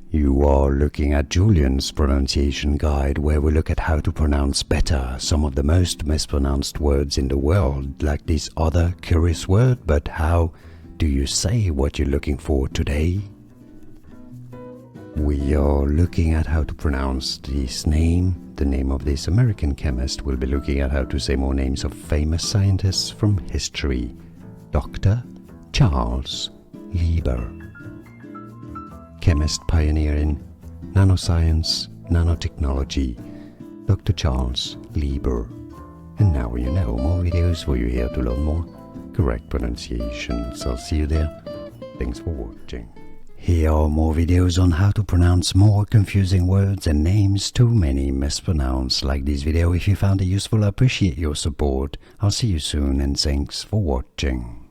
You are looking at Julian's pronunciation guide, where we look at how to pronounce better some of the most mispronounced words in the world, like this other curious word. But how do you say what you're looking for today? We are looking at how to pronounce this name, the name of this American chemist. We'll be looking at how to say more names of famous scientists from history. Dr. Charles Lieber. Chemist pioneer in nanoscience, nanotechnology, Dr. Charles Lieber. And now you know, more videos for you here to learn more correct pronunciations. I'll see you there. Thanks for watching. Here are more videos on how to pronounce more confusing words and names too many mispronounced. Like this video if you found it useful. I appreciate your support. I'll see you soon and thanks for watching.